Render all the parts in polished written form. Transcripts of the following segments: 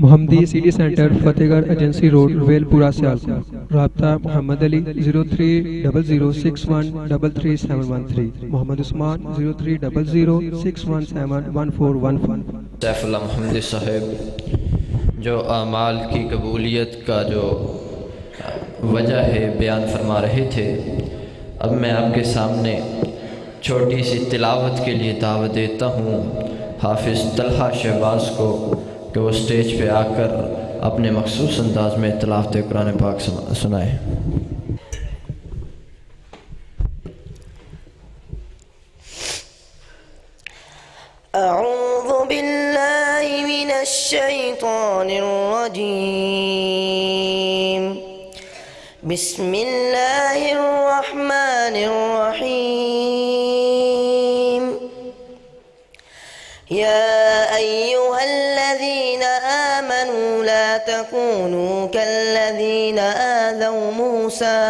محمدی city centre فتح گڑھ agency road well پورہ سیالکوٹ. رابطہ محمد علی 0300613373 محمد عثمان 030061711415. سیف اللہ محمدی صاحب جو اعمال کی قبولیت کا جو وجہ ہے بیان فرما رہے تھے. اب میں آپ کے سامنے چھوٹی سی تلاوت کے لیے دعوت دیتا ہوں حافظ طلحہ شہباز کو کہ وہ سٹیج پہ آ کر اپنے مخصوص انداز میں تلاوت قرآن پاک سنائے. اعوذ باللہ من الشیطان الرجیم. بسم اللہ الرحمن الرحیم. يا أيها الذين آمنوا لا تكونوا كالذين آذوا موسى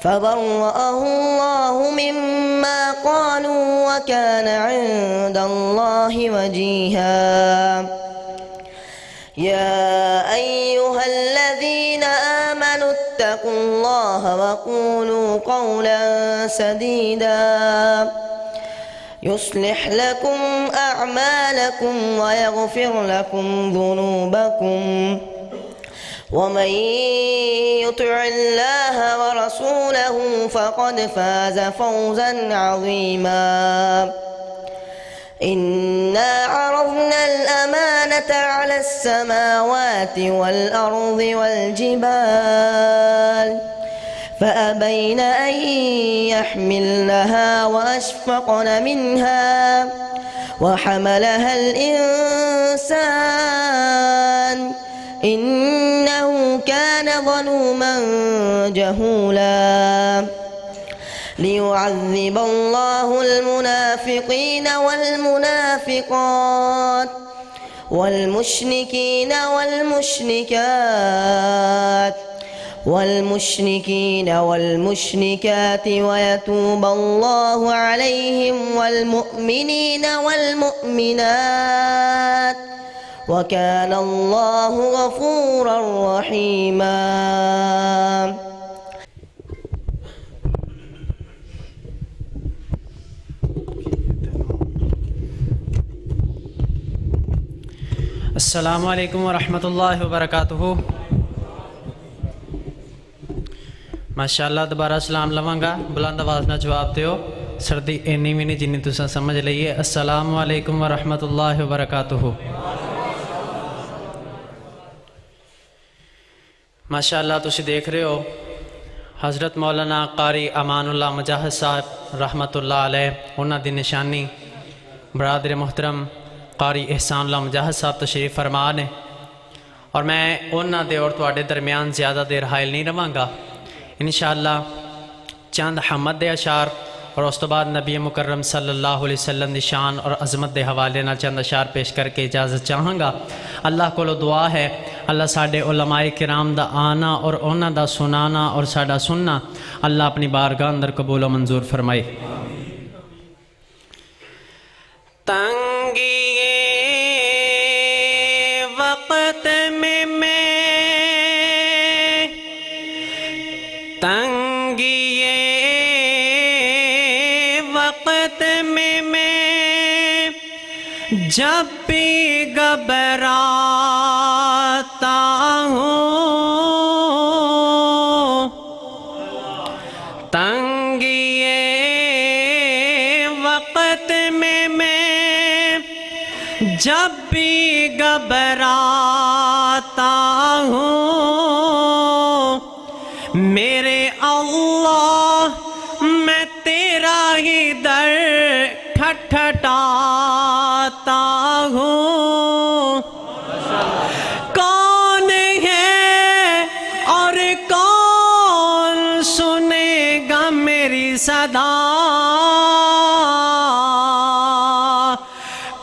فبرأه الله مما قالوا وكان عند الله وجيها. يا أيها الذين آمنوا اتقوا الله وقولوا قولا سديدا يصلح لكم أعمالكم ويغفر لكم ذنوبكم ومن يطع الله ورسوله فقد فاز فوزا عظيما. إنا عرضنا الأمانة على السماوات والأرض والجبال فأبين أن يحملنها وأشفقن منها وحملها الإنسان إنه كان ظلوما جهولا. ليعذب الله المنافقين والمنافقات والمشركين والمشركات ويتوب الله عليهم والمؤمنين والمؤمنات وكان الله غفورا رحيما. السلام علیکم ورحمۃ اللہ وبرکاتہ. ماشاءاللہ دوبارہ سلام لواں گا. بلند آواز نہ جواب دیو. سردی اینی بھی نہیں جنی تساں سمجھ لئیے. السلام علیکم ورحمۃ اللہ وبرکاتہ. ماشاءاللہ تسی دیکھ رہے ہو حضرت مولانا قاری امان اللہ مجاہد صاحب رحمۃ اللہ علیہ انہاں دی نشانی برادر محترم قاری احسان اللہ مجاہد صاحب تشریف فرما نے. اور میں انہاں دے اور تواڈے درمیان زیادہ دیر حائل نہیں رہاں گا. انشاءاللہ چند حمد دے اشعار اور اس تو بعد نبی مکرم صلی اللہ علیہ وسلم دی شان اور عظمت دے حوالے نہ چند اشعار پیش کر کے اجازت چاہاں گا. اللہ کو دعا ہے اللہ ساڈے علماء کرام دا آنا اور انہاں دا سنانا اور ساڈا سننا اللہ اپنی بارگاہ اندر قبول و منظور فرمائے. تنگی وقت میں جب بھی گھبراتا ہوں تنگی وقت میں جب بھی گھبراتا ہوں میرے اللہ میں تیرا ہی در ٹھٹھٹاتا ہوں. کون ہے اور کون سنے گا میری صدا.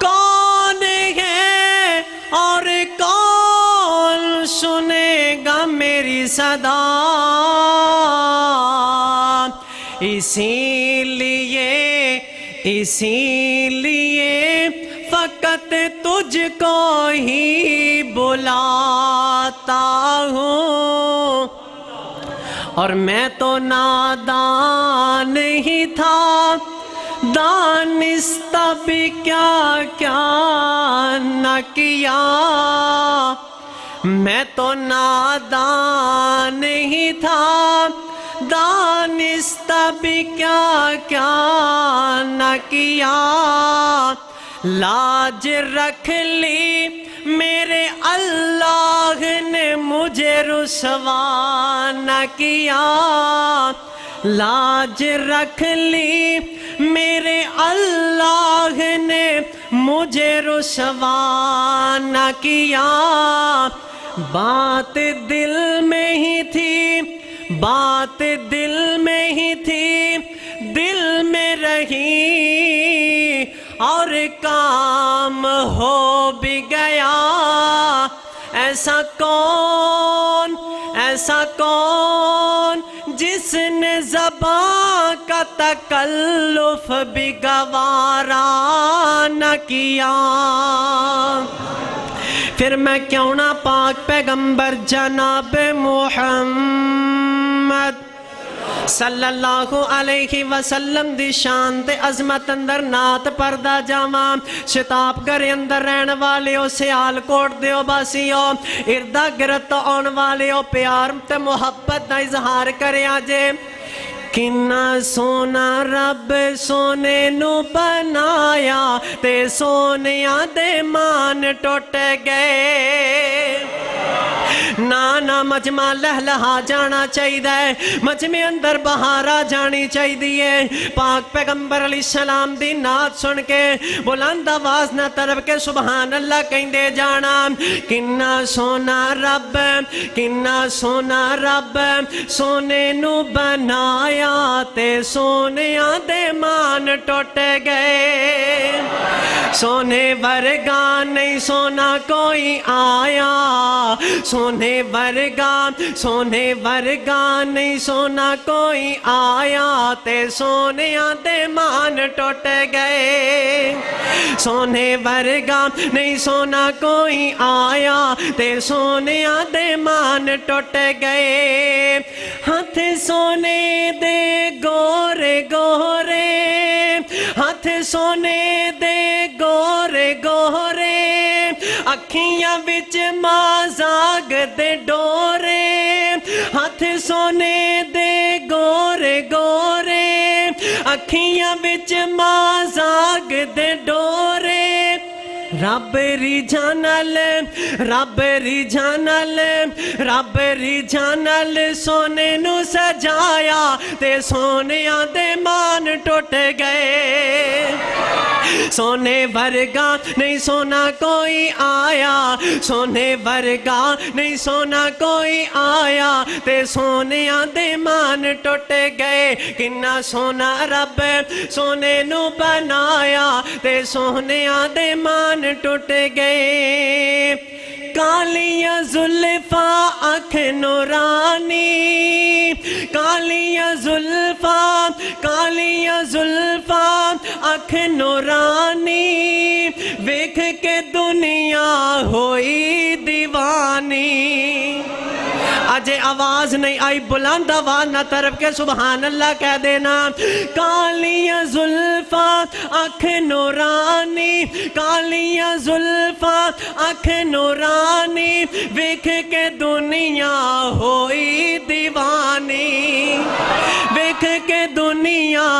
کون ہے اور کون سنے گا میری صدا. اسی لیے فقط تجھ کو ہی پاتا ہوں اور میں تو نادان ہی تھا، دانستہ بھی کیا کیا نہ کیا، میں تو نادان ہی تھا، دانستہ بھی کیا کیا نہ کیا، لاج رکھ لی میرے اللہ نے مجھے رسوا نہ کیا، لاج رکھ لی میرے اللہ نے مجھے رسوا نہ کیا، بات دل میں ہی تھی، بات دل میں ہی تھی، دل میں رہی اور کام ہو بھی گیا، ایسا کون جس نے زبان کا تکلف بھی گوارا نہ کیا۔ پھر میں کیوں نہ پاک پیغمبر جناب محمد صلی اللہ علیہ وسلم دی شان تے عظمت اندر نات پردہ جاواں، شتاب گھر اندر رہن والیو، سیال کوٹ دیو باسیو، اردہ گرد آن والیو، پیار تے محبت دا اظہار کرے آجے۔ کنا سونا رب سونے نو بنایا تے سونیاں دے مان ٹوٹ گئے، نانا مجمع لہلہا جانا چاہیے، مجمع اندر بہارا جانی چاہیے۔ پاک پیغمبر علیہ السلام دی نات سن کے بلند آواز نہ طرف کے سبحان اللہ کہندے جانا۔ کنا سونا رب، کنا سونا رب سونے نو بنایا تے سونیاں دے مان ٹوٹ گئے، سونے ورگا نہیں سونا کوئی آیا، سونے ورگا نہیں سونا کوئی آیا تے سونیاں دے مان ٹوٹ گئے، سونے ورگا نہیں سونا کوئی آیا تے سونیاں دے مان ٹوٹ گئے، ہاتھ سونے دے گورے گورے، ہاتھ سونے دے گورے گورے، اکھیاں وچ مازاگ دے ڈورے، ہاتھ سونے دے گورے گورے، اکھیاں وچ مازاگ دے ڈورے، رب ریجھانل رب ریجھانل رب ریجھانل سونے نو سجایا تے سونیاں دے مان ٹوٹ گئے، سونے ورگا نہیں سونا کوئی آیا، سونے ورگا نہیں سونا کوئی آیا تے سونیاں دے مان ٹوٹ گئے، کنا سونا رب سونے نو بنایا تے سونیاں دے مان ٹوٹ گئے، کالیاں زلفاں اکھ نورانی، کالیاں زلفاں اکھ نورانی، ویکھ کے دنیا ہوئی دیوانی۔ آجے آواز نہیں آئی، بلند آواز نہ طرف کے سبحان اللہ کہہ دینا۔ کالیاں زلفاں اکھ نورانی، کالیاں زلفاں اکھ نورانی، ویکھ کے دنیا ہوئی دیوانی، ویکھ کے دنیا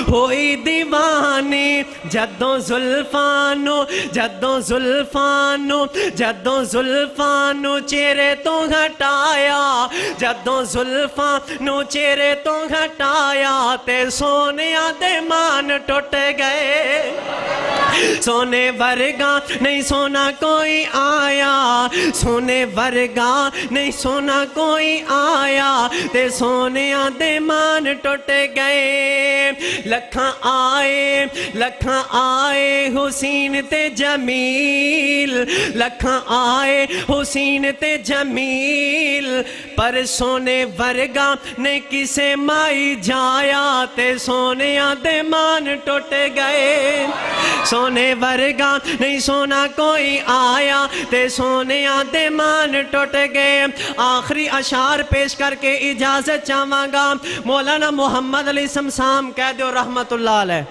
ہوئی دیوانی، جدوں زلفانو جدوں زلفانو جدوں زلفانو چہرے تو ہٹایا، جدوں زلفانو چہرے تو ہٹایا تے سونیاں دے مان ٹوٹ گئے، سونے ورگا نہیں سونا کوئی آیا، سونے ورگا نہیں سونا کوئی آیا تے سونیاں دے مان ٹوٹ گئے، لکھاں لکھاں آئے حسین تے جمیل لکھاں آئے حسین تے جمیل پر سونے ورگا نے کسے مائی جایا تے سونیاں دے مان ٹوٹ گئے سونے ورگا نہیں سونا کوئی آیا تے سونیاں دے مان ٹوٹ گئے آخری اشعار پیش کر کے اجازت چاہواں گا مولانا محمد علی سمسام کہہ دیو رحمت اللہ علیہ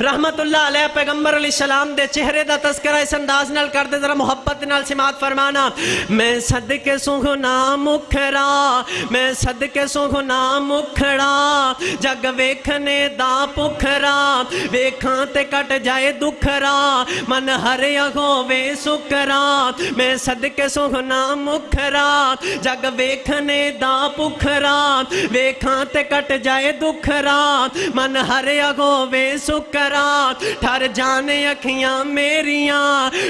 رحمت اللہ علیہ پیغمبر علیہ السلام دے چہرے دا تذکرہ اس انداز نال کر دے ذرا محبت نال سماعت فرمانا میں صدقے سوہنا مکھڑا میں صدقے سوہنا مکھڑا جگ ویکھنے دا پکھرا ویکھاں تے کٹ جائے دکھرا من ہر ہووے سکرا میں صدقے سوہنا مکھڑا جگ ویکھنے دا پکھرا ویکھاں تے کٹ جائے دکھرا من ہر ہووے سکرا ٹھر جانے اکھیاں میریاں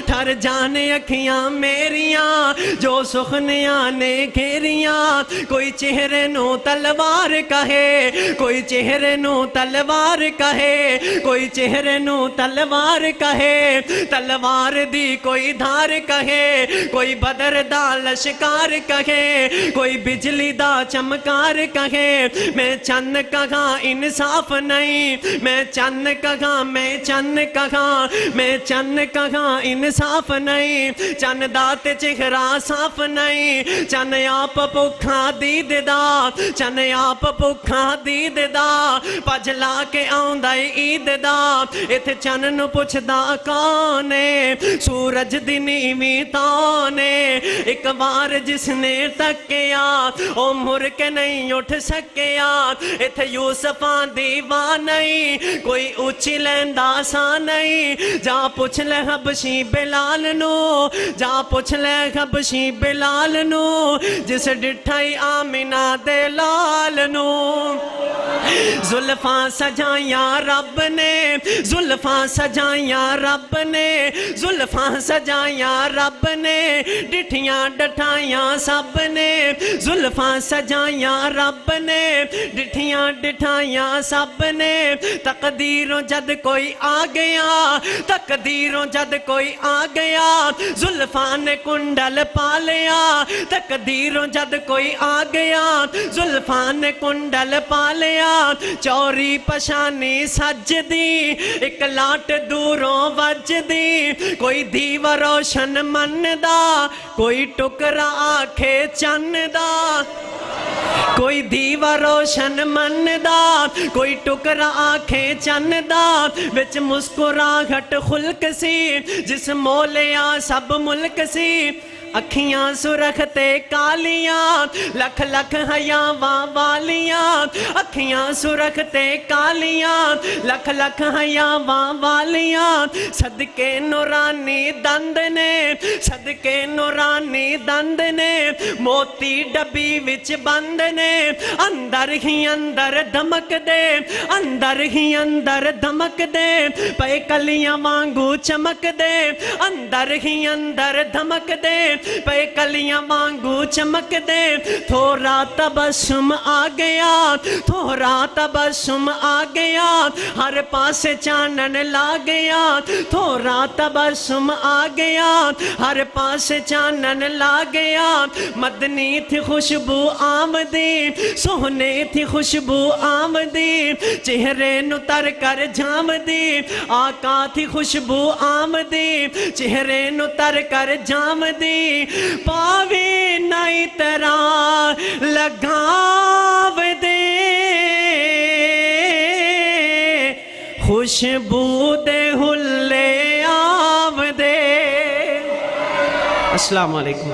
ٹھر جانے اکھیاں میریاں جو سخنیاں نے گھیریاں کوئی چہرے نو تلوار کہے کوئی چہرے نو تلوار کہے کوئی چہرے نو تلوار کہے تلوار دی کوئی دھار کہے کوئی بدر دا لشکار کہے کوئی بجلی دا چمکار کہے میں چند کہاں انصاف نہیں میں چند کہاں میں چند کہاں میں چند کہاں انصاف نہیں چند دات چہرہ صاف نہیں چند آپ پکھا دید دا چند آپ پکھا دید دا پجلا کے آؤندائی عید دا ات چند نو پوچھ دا کانے سورج دی نیویں تانے ایک بار جس نے تکیا او مر کے نہیں اٹھ سکیا ات یوسفان دیوان نہیں کوئی اچھی لیندہ سا نہیں جا پوچھ لے حبشی بلال نو جا پوچھ لے حبشی بلال نو جس ڈٹھائی آمینہ دے لال نو زلفاں سجائیاں رب نے زلفاں سجائیاں رب نے زلفاں سجائیاں رب نے ڈٹھیاں ڈٹھائیاں سب نے زلفاں سجائیاں رب نے ڈٹھیاں ڈٹھائیاں سب نے تقدیروں جد کوئی آ گیا تقدیروں جد کوئی آ گیا زلفاں نے کنڈل پا لیا تقدیروں جد کوئی آ گیا زلفاں نے کنڈل پا لیا چوری پشانی سج دی ایک لاٹ دوروں وج دی کوئی دیوہ روشن من دا کوئی ٹکرا آنکھے چن دا کوئی دیوہ روشن من دا کوئی ٹکرا آنکھیں چن دا وچ مسکراہٹ خلق سی جس مولیا سب ملک سی اکھیاں سرختے کالیاں لکھ لکھ حیاں والیاں اکھیاں سرختے کالیاں لکھ لکھ حیاں والیاں صدقے نورانی دند نے صدقے نورانی دند نے موتی ڈبی وچ بند نے اندر ہی اندر دھمک دے اندر ہی اندر دھمک دے پے کلیاں وانگو چمک دے اندر ہی اندر دھمک دے پے کلیاں وانگو چمک دے تھوڑا تبسم آ گیا تھوڑا تبسم آ گیا ہر پاسے چانن لا گیا تھوڑا تبسم آ گیا ہر پاسے چانن لا گیا مدنی تھی خوشبو آمدی سونے تھی خوشبو آمدی چہرے نو تر کر جام دی آقا تھی خوشبو آمدی چہرے نو تر کر جام دی پاوی نائی ترا لگاو دے خوشبو دے ہلے آو دے السلام علیکم